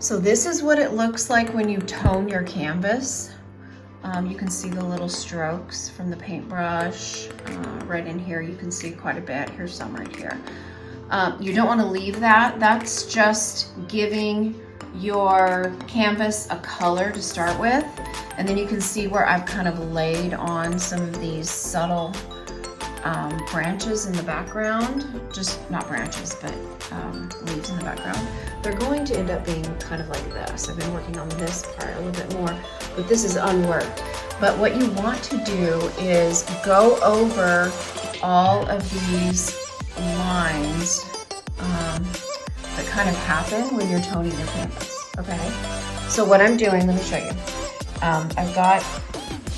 So this is what it looks like when you tone your canvas. You can see the little strokes from the paintbrush. Right in here, you can see quite a bit. Here's some right here. You don't want to leave that. That's just giving your canvas a color to start with. And then you can see where I've kind of laid on some of these subtle branches in the background. Just not branches, but leaves in the background. They're going to end up being kind of like this. I've been working on this part a little bit more, but this is unworked. But what you want to do is go over all of these lines that kind of happen when you're toning your canvas, okay? So what I'm doing, let me show you. I've got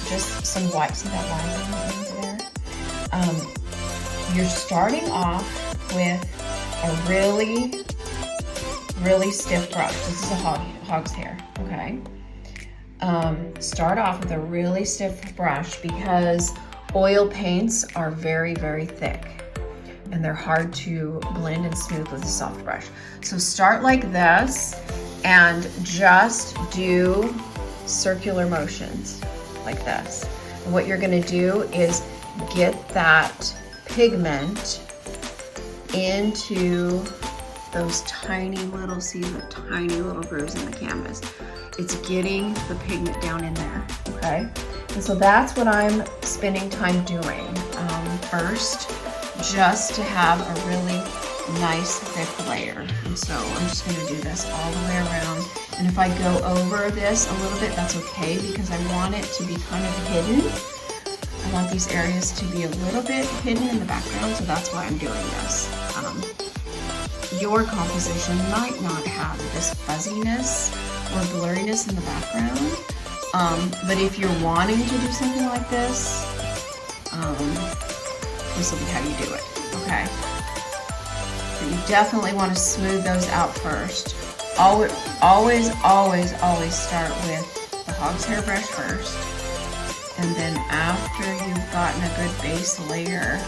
just some white, see that line into there? You're starting off with a really, really stiff brush. This is a hog's hair, okay? Start off with a really stiff brush because oil paints are very, very thick and they're hard to blend and smooth with a soft brush. So start like this and just do circular motions like this. And what you're gonna do is get that pigment into those tiny little, see the tiny little grooves in the canvas. It's getting the pigment down in there, okay? And so that's what I'm spending time doing first, just to have a really nice thick layer. And so I'm just gonna do this all the way around. And if I go over this a little bit, that's okay, because I want it to be kind of hidden. I want these areas to be a little bit hidden in the background, so that's why I'm doing this. Your composition might not have this fuzziness or blurriness in the background, but if you're wanting to do something like this, this will be how you do it, okay? But you definitely want to smooth those out first. Always, always, always, always start with the hog's hair brush first, and then after you've gotten a good base layer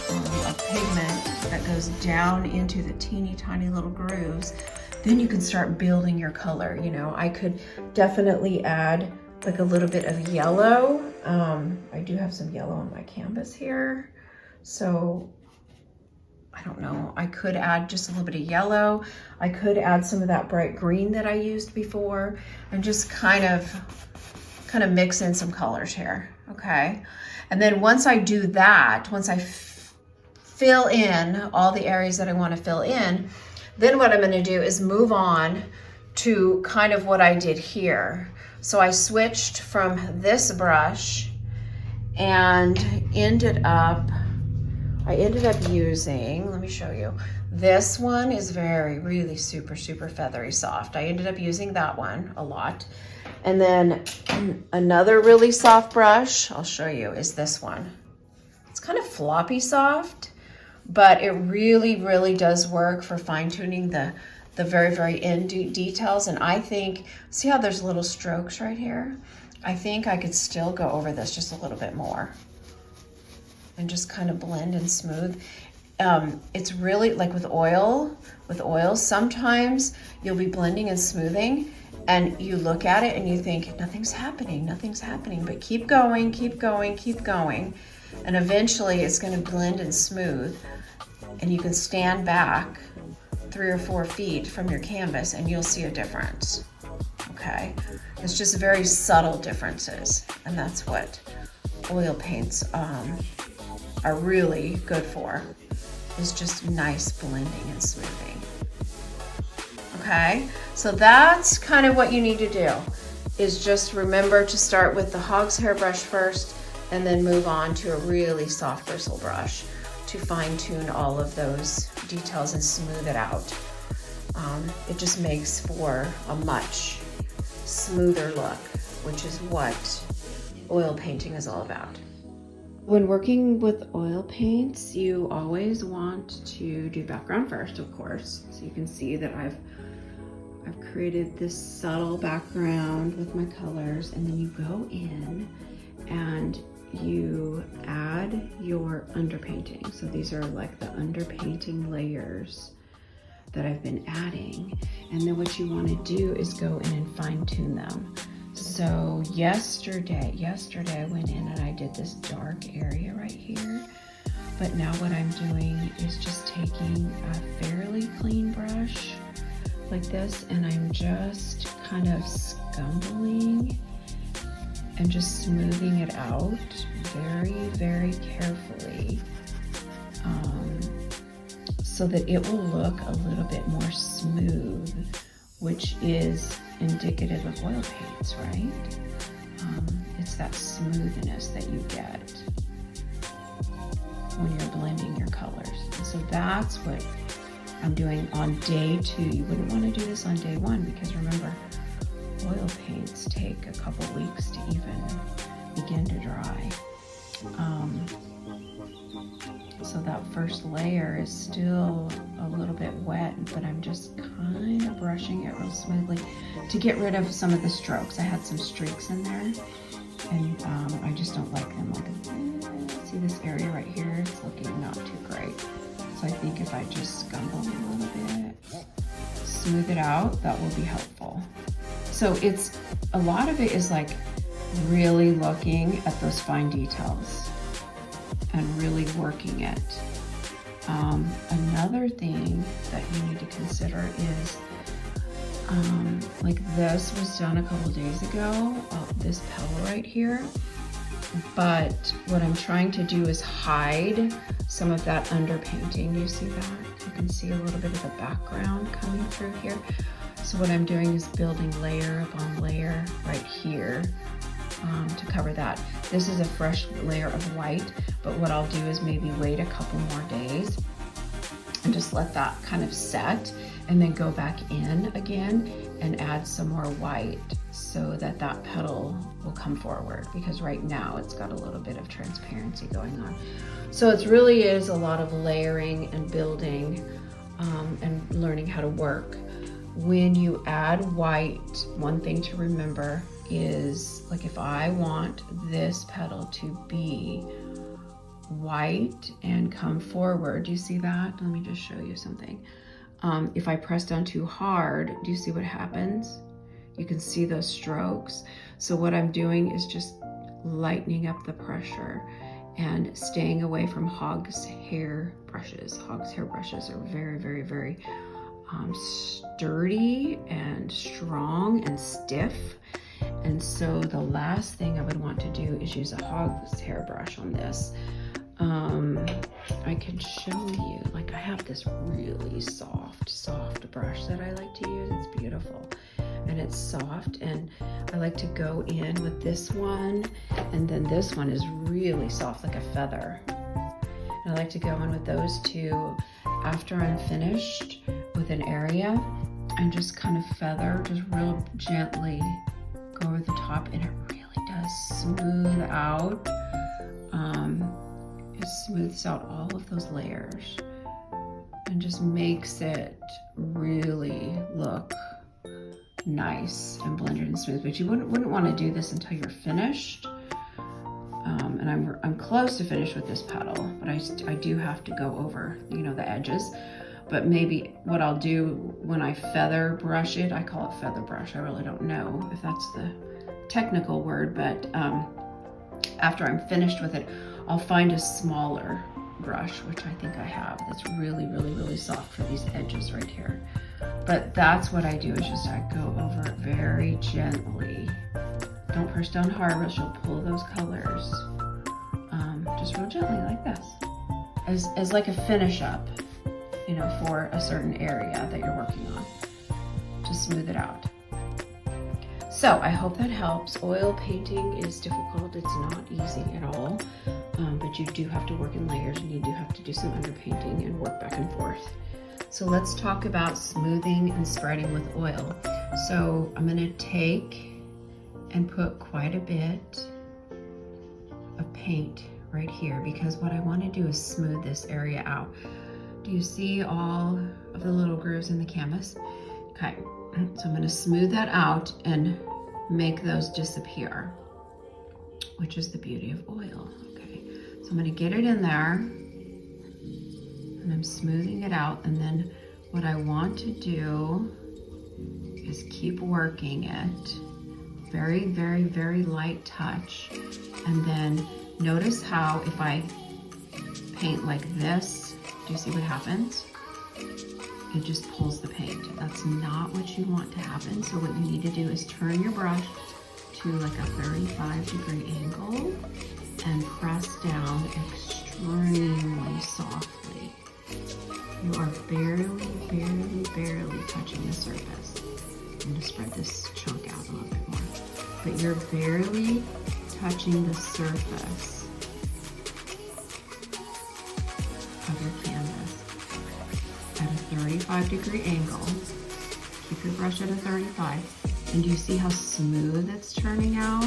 of pigment that goes down into the teeny tiny little grooves, then you can start building your color. You know, I could definitely add like a little bit of yellow. I do have some yellow on my canvas here, so I don't know, I could add just a little bit of yellow. I could add some of that bright green that I used before, and just kind of mix in some colors here, okay? And then once I do that, once I fill in all the areas that I want to fill in, then what I'm going to do is move on to kind of what I did here. So I switched from this brush and ended up using, let me show you. This one is really super, super feathery soft. I ended up using that one a lot. And then another really soft brush, I'll show you, is this one. It's kind of floppy soft, but it really, really does work for fine-tuning the very, very end details. And I think, see how there's little strokes right here? I think I could still go over this just a little bit more and just kind of blend and smooth. It's really like with oil, sometimes you'll be blending and smoothing and you look at it and you think, nothing's happening, but keep going. And eventually it's gonna blend and smooth, and you can stand back 3 or 4 feet from your canvas and you'll see a difference, okay? It's just very subtle differences, and that's what oil paints are really good for, is just nice blending and smoothing. Okay, so that's kind of what you need to do, is just remember to start with the hog's hair brush first and then move on to a really soft bristle brush to fine tune all of those details and smooth it out. It just makes for a much smoother look, which is what oil painting is all about. When working with oil paints, you always want to do background first, of course. So you can see that I've created this subtle background with my colors, and then you go in and you add your underpainting. So these are like the underpainting layers that I've been adding. And then what you want to do is go in and fine tune them. So yesterday I went in and I did this dark area right here. But now what I'm doing is just taking a fairly clean brush like this, and I'm just kind of scumbling and just smoothing it out very, very carefully, so that it will look a little bit more smooth, which is indicative of oil paints, right? It's that smoothness that you get when you're blending your colors. And so that's what I'm doing on day 2. You wouldn't want to do this on day 1 because remember, oil paints take a couple weeks to even begin to dry. So that first layer is still a little bit wet, but I'm just kind of brushing it real smoothly to get rid of some of the strokes. I had some streaks in there, and I just don't like them. See this area right here? It's looking not too great. So I think if I just scumble a little bit, smooth it out, that will be helpful. So it's, a lot of it is like really looking at those fine details and really working it. Another thing that you need to consider is, like this was done a couple days ago, this petal right here. But what I'm trying to do is hide some of that underpainting. You see that? You can see a little bit of the background coming through here. So what I'm doing is building layer upon layer right here to cover that. This is a fresh layer of white, but what I'll do is maybe wait a couple more days and just let that kind of set, and then go back in again and add some more white so that that petal will come forward, because right now it's got a little bit of transparency going on. So it really is a lot of layering and building and learning how to work. When you add white, one thing to remember is, like, if I want this petal to be white and come forward, do you see that? Let me just show you something. If I press down too hard, do you see what happens? You can see those strokes. So what I'm doing is just lightening up the pressure and staying away from hog's hair brushes. Hog's hair brushes are very, very, very sturdy and strong and stiff. And so the last thing I would want to do is use a hog's hair brush on this. I can show you, like, I have this really soft brush that I like to use. It's beautiful and it's soft, and I like to go in with this one, and then this one is really soft like a feather. And I like to go in with those two after I'm finished with an area, and just kind of feather, just real gently go over the top, and it really does smooth out. It smooths out all of those layers and just makes it really look nice and blended and smooth. But you wouldn't want to do this until you're finished. And I'm close to finished with this petal, but I do have to go over, you know, the edges. But maybe what I'll do when I feather brush it, I call it feather brush. I really don't know if that's the technical word, but after I'm finished with it, I'll find a smaller brush, which I think I have, that's really, really, really soft for these edges right here. But that's what I do, is just I go over it very gently. Don't press down hard, or else you'll pull those colors. Just real gently like this, as like a finish up, you know, for a certain area that you're working on, to smooth it out. So I hope that helps. Oil painting is difficult. It's not easy at all, but you do have to work in layers, and you do have to do some underpainting and work back and forth. So let's talk about smoothing and spreading with oil. So I'm gonna take and put quite a bit of paint right here, because what I wanna do is smooth this area out. Do you see all of the little grooves in the canvas? Okay, so I'm gonna smooth that out and make those disappear, which is the beauty of oil. Okay, so I'm gonna get it in there, and I'm smoothing it out, and then what I want to do is keep working it. Very, very, very light touch. And then notice how if I paint like this, do you see what happens? It just pulls the paint. That's not what you want to happen. So what you need to do is turn your brush to like a 35-degree angle and press down extremely softly. You are barely, barely, barely touching the surface. I'm gonna spread this chunk out a little bit more. But you're barely touching the surface of your canvas at a 35-degree angle. Keep your brush at a 35. And do you see how smooth it's turning out?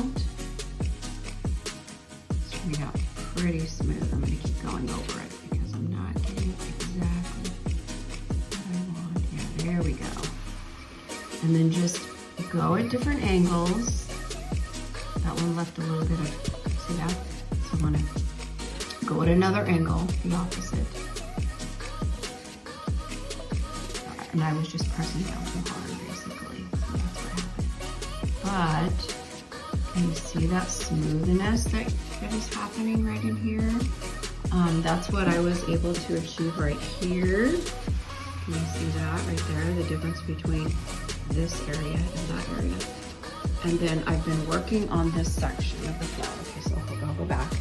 It's turning out pretty smooth. I'm gonna keep going over it because I'm not getting exactly what I want. Yeah, there we go. And then just go at different angles. That one left a little bit of, see that? So I wanna go at another angle, the opposite. And I was just pressing down too hard, basically. So that's what happened. But can you see that smoothness that is happening right in here? That's what I was able to achieve right here. Can you see that right there? The difference between this area and that area. And then I've been working on this section of the flower. Okay, so I'll go back.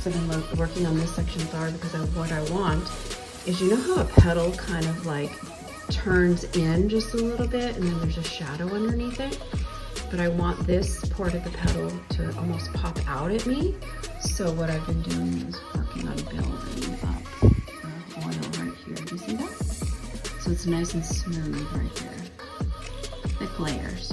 So I've been working on this section of the flower because what I want is, you know how a petal kind of like turns in just a little bit and then there's a shadow underneath it? But I want this part of the petal to almost pop out at me. So what I've been doing is working on building up the oil right here. Do you see that? So it's nice and smooth right there. Thick layers.